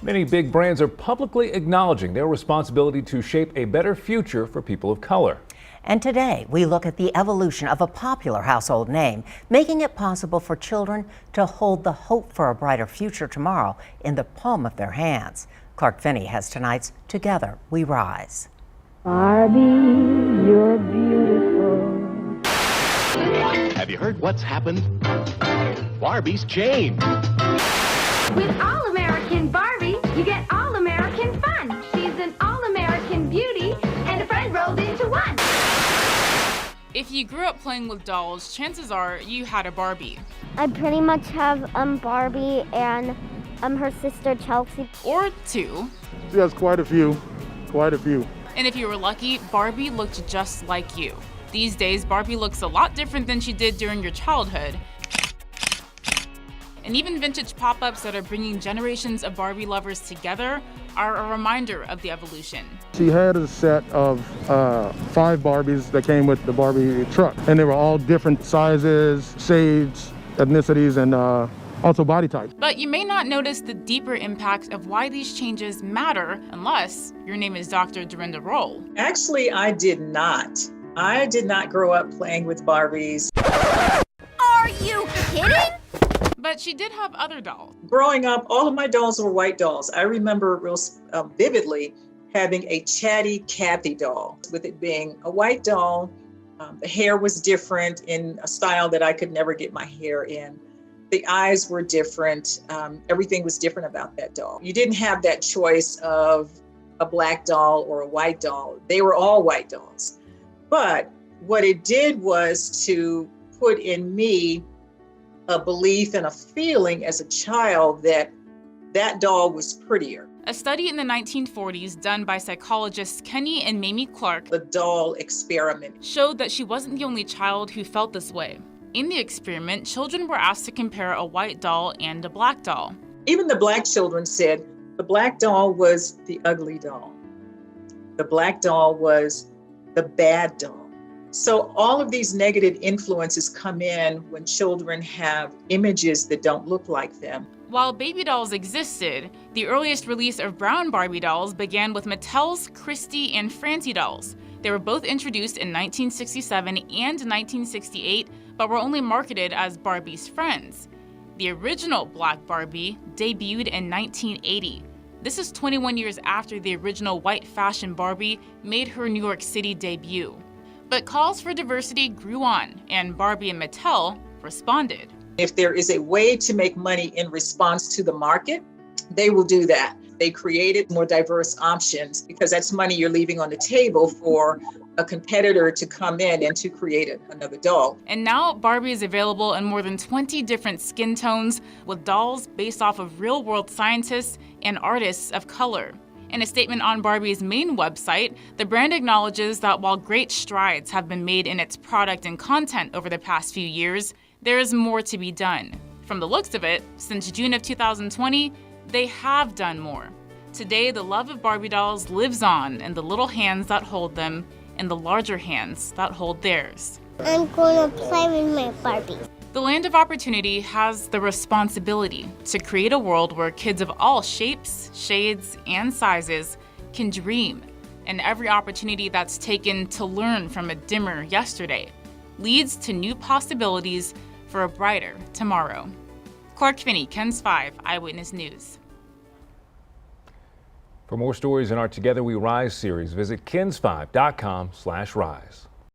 Many big brands are publicly acknowledging their responsibility to shape a better future for people of color. And today, we look at the evolution of a popular household name, making it possible for children to hold the hope for a brighter future tomorrow in the palm of their hands. Clark Finney has tonight's Together We Rise. Barbie, you're beautiful. Have you heard what's happened? Barbie's changed. With All-American Barbie, you get All-American fun. She's an All-American beauty and a friend rolled into one. If you grew up playing with dolls, chances are you had a Barbie. I pretty much have Barbie and her sister Chelsea. Or two. She has quite a few. And if you were lucky, Barbie looked just like you. These days, Barbie looks a lot different than she did during your childhood. And even vintage pop-ups that are bringing generations of Barbie lovers together are a reminder of the evolution. She had a set of 5 Barbies that came with the Barbie truck, and they were all different sizes, shades, ethnicities, and also body types. But you may not notice the deeper impact of why these changes matter unless your name is Dr. Dorinda Roll. Actually, I did not. I did not grow up playing with Barbies. Are you kidding? But she did have other dolls. Growing up, all of my dolls were white dolls. I remember real vividly having a chatty Kathy doll, with it being a white doll. The hair was different in a style that I could never get my hair in. The eyes were different. Everything was different about that doll. You didn't have that choice of a black doll or a white doll. They were all white dolls. But what it did was to put in me a belief and a feeling as a child that that doll was prettier. A study in the 1940s done by psychologists Kenny and Mamie Clark, the doll experiment, showed that she wasn't the only child who felt this way. In the experiment, children were asked to compare a white doll and a black doll. Even the black children said the black doll was the ugly doll. The black doll was the bad doll. So all of these negative influences come in when children have images that don't look like them. While baby dolls existed, the earliest release of brown Barbie dolls began with Mattel's Christy and Francie dolls. They were both introduced in 1967 and 1968, but were only marketed as Barbie's friends. The original black Barbie debuted in 1980. This is 21 years after the original white fashion Barbie made her New York City debut. But calls for diversity grew on, and Barbie and Mattel responded. If there is a way to make money in response to the market, they will do that. They created more diverse options because that's money you're leaving on the table for a competitor to come in and to create another doll. And now Barbie is available in more than 20 different skin tones, with dolls based off of real-world scientists and artists of color. In a statement on Barbie's main website, the brand acknowledges that while great strides have been made in its product and content over the past few years, there is more to be done. From the looks of it, since June of 2020, they have done more. Today, the love of Barbie dolls lives on in the little hands that hold them and the larger hands that hold theirs. I'm going to play with my Barbie. The Land of Opportunity has the responsibility to create a world where kids of all shapes, shades, and sizes can dream, and every opportunity that's taken to learn from a dimmer yesterday leads to new possibilities for a brighter tomorrow. Clark Finney, KENS 5 Eyewitness News. For more stories in our Together We Rise series, visit kens5.com/rise.